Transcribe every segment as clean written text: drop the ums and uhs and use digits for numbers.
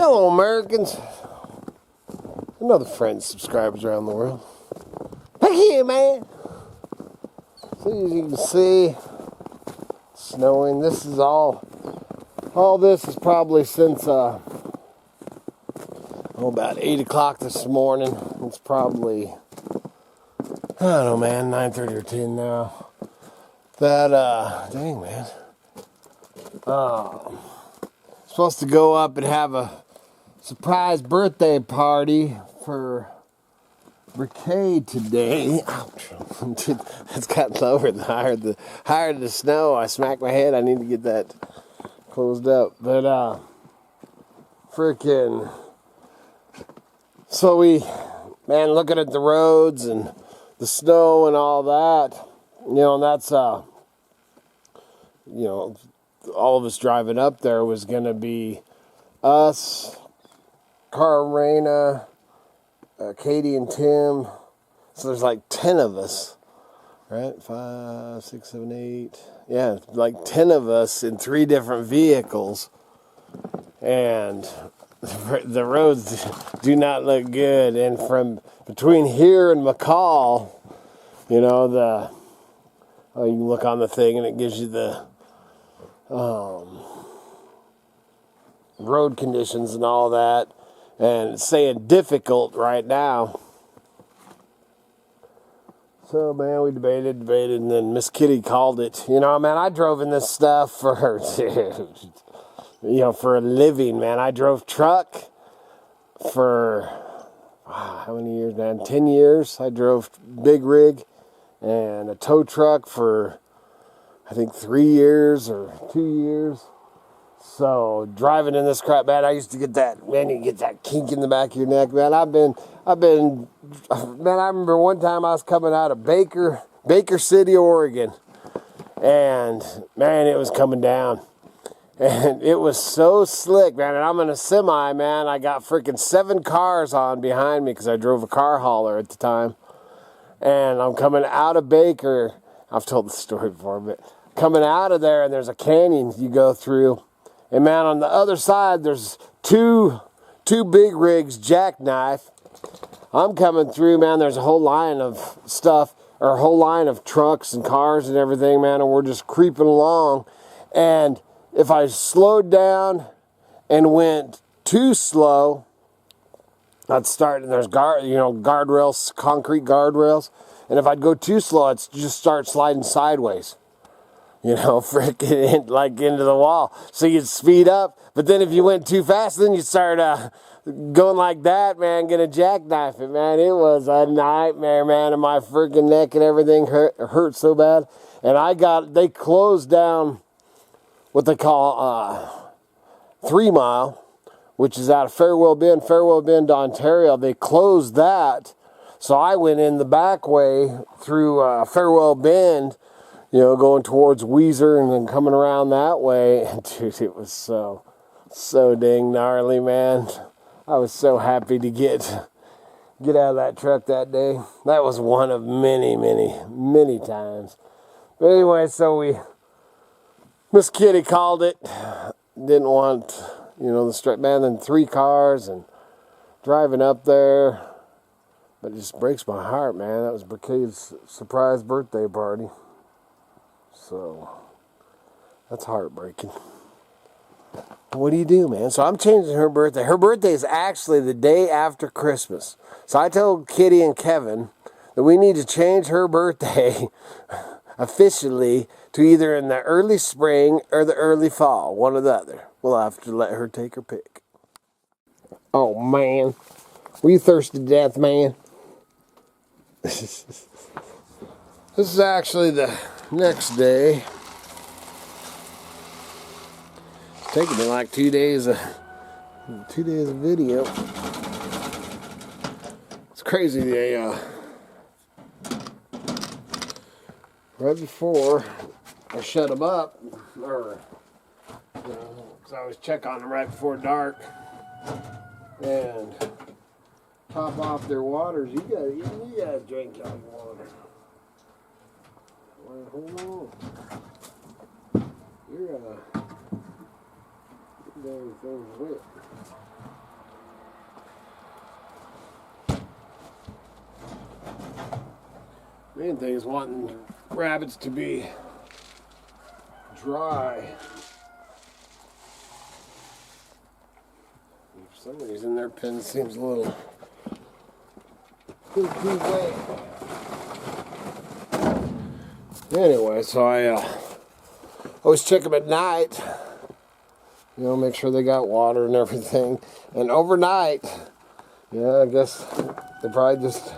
Hello, Americans. Another friend, subscribers around the world. Look here, man. So as you can see, snowing. This is all this is probably since about 8 o'clock this morning. It's probably, I don't know, man, 9:30 or 10 now. That dang, man. Supposed to go up and have a surprise birthday party for Brigade today. Ouch. Dude, it's gotten lower the higher the snow. I smacked my head. I need to get that closed up. But freaking, so looking at the roads and the snow and all that, and that's all of us driving up there was gonna be us, Carmena, Katie and Tim. So there's like 10 of us, right? 5, 6, 7, 8. Yeah, like 10 of us in 3 different vehicles. And the roads do not look good. And from between here and McCall, you can look on the thing and it gives you the road conditions and all that. And it's saying difficult right now. So, man, we debated, and then Miss Kitty called it. I drove in this stuff for for a living, man. I drove truck for, how many years, man? 10 years. I drove big rig and a tow truck for, I think, 3 years or 2 years. So driving in this crap, man, I used to get that, man, you get that kink in the back of your neck, man. I remember one time I was coming out of Baker City, Oregon, and man, it was coming down, and it was so slick, man. And I'm in a semi, man. I got freaking 7 cars on behind me because I drove a car hauler at the time, and I'm coming out of Baker. I've told the story before, but coming out of there, and there's a canyon you go through. And man, on the other side, there's two big rigs, jackknife. I'm coming through, man. There's a whole line of stuff, or a whole line of trucks and cars and everything, man. And we're just creeping along. And if I slowed down and went too slow, I'd start. And there's guardrails, concrete guardrails. And if I'd go too slow, I'd just start sliding sideways. Freaking like into the wall. So you'd speed up, but then if you went too fast, then you'd start going like that, man, gonna jackknife it, man. It was a nightmare, man, and my freaking neck and everything hurt so bad. And they closed down what they call 3 Mile, which is out of Farewell Bend, Ontario. They closed that, so I went in the back way through Farewell Bend, going towards Weiser and then coming around that way. And dude, it was so dang gnarly, man. I was so happy to get out of that truck that day. That was one of many, many, many times. But anyway, so Miss Kitty called it. Didn't want, the straight, man, then 3 cars and driving up there. But it just breaks my heart, man. That was Bricade's surprise birthday party. So, that's heartbreaking. What do you do, man? So I'm changing her birthday. Her birthday is actually the day after Christmas. So I told Kitty and Kevin that we need to change her birthday officially to either in the early spring or the early fall. One or the other. We'll have to let her take her pick. Oh, man. Were you thirsty to death, man? This is actually the next day. It's taken me like 2 days of video. It's crazy. They right before I shut them up, or because I always check on them right before dark and top off their waters. You gotta drink your water. Hold on. Everything's wet. Main thing is wanting rabbits to be dry. For some reason their pen seems a little too wet. Anyway, so I always check them at night. You know, make sure they got water and everything. And overnight, yeah, I guess they probably just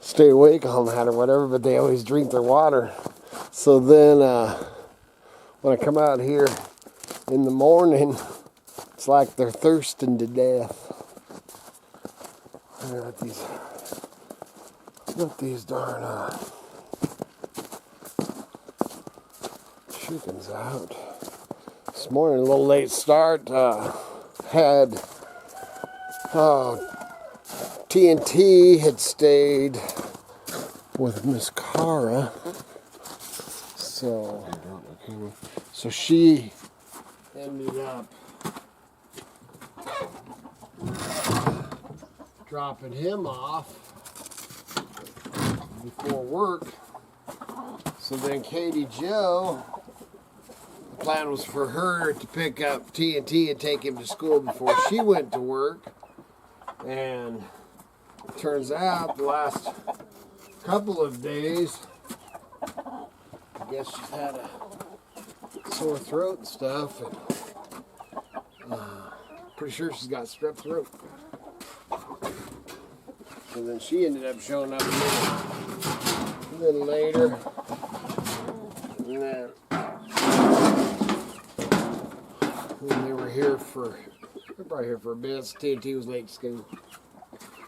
stay awake all night or whatever, but they always drink their water. So then when I come out here in the morning, it's like they're thirsting to death. I got these darn chickens out. This morning, a little late start. Had TNT had stayed with Miss Cara, so she ended up dropping him off before work. So then Katie Joe, the plan was for her to pick up TNT and take him to school before she went to work. And it turns out the last couple of days, I guess she's had a sore throat and stuff. And pretty sure she's got strep throat. So then she ended up showing up a little later. And then when they were here they're probably here for a bit. TNT was late to school.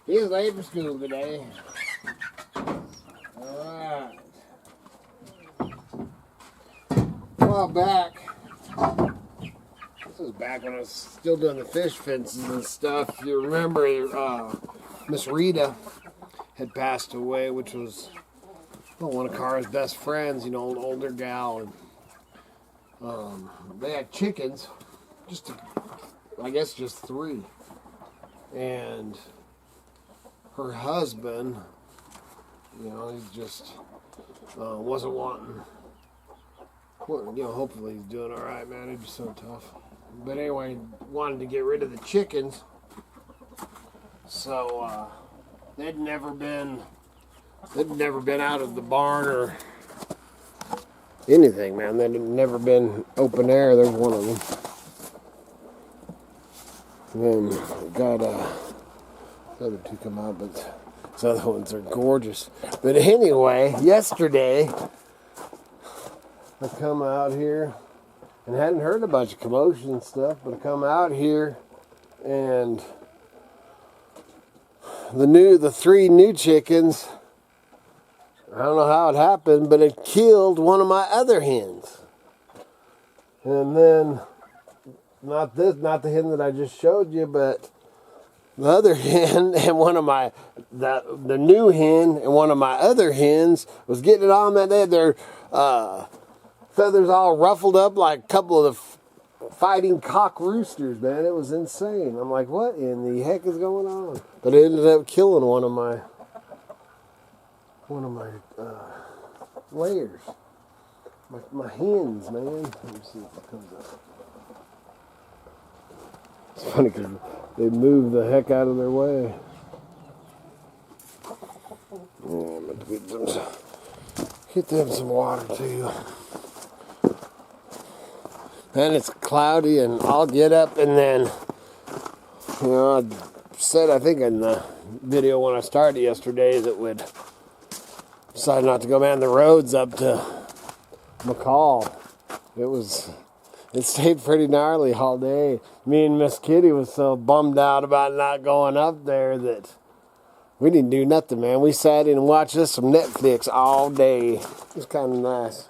He was late for school today. Alright. A while back, this was back when I was still doing the fish fences and stuff. You remember Miss Rita had passed away, which was one of Cara's best friends, you know, an older gal. And they had chickens, I guess just 3. And her husband, you know, he just wasn't wanting, you know, hopefully he's doing all right, man. It'd be so tough. But anyway, wanted to get rid of the chickens. So they'd never been out of the barn or anything, man. They'd never been open air. There's one of them. And then got the other 2 come out, but these other ones are gorgeous. But anyway, yesterday I come out here and hadn't heard a bunch of commotion and stuff, but I come out here and the 3 new chickens, I don't know how it happened, but it killed one of my other hens. And then not the hen that I just showed you, but the other hen and one of my the new hen and one of my other hens was getting it on that. They had their feathers all ruffled up like a couple of the fighting cock roosters, man. It was insane. I'm like, what in the heck is going on? But it ended up killing one of my layers. My hens, man. Let me see if it comes up. It's funny because they move the heck out of their way. Yeah, I'm going to get them some water too. And it's cloudy, and I'll get up, and then, you know, I said, I think in the video when I started yesterday, that would decide not to go, man. The roads up to McCall, it stayed pretty gnarly all day. Me and Miss Kitty was so bummed out about not going up there that we didn't do nothing, man. We sat in and watched some Netflix all day. It was kind of nice.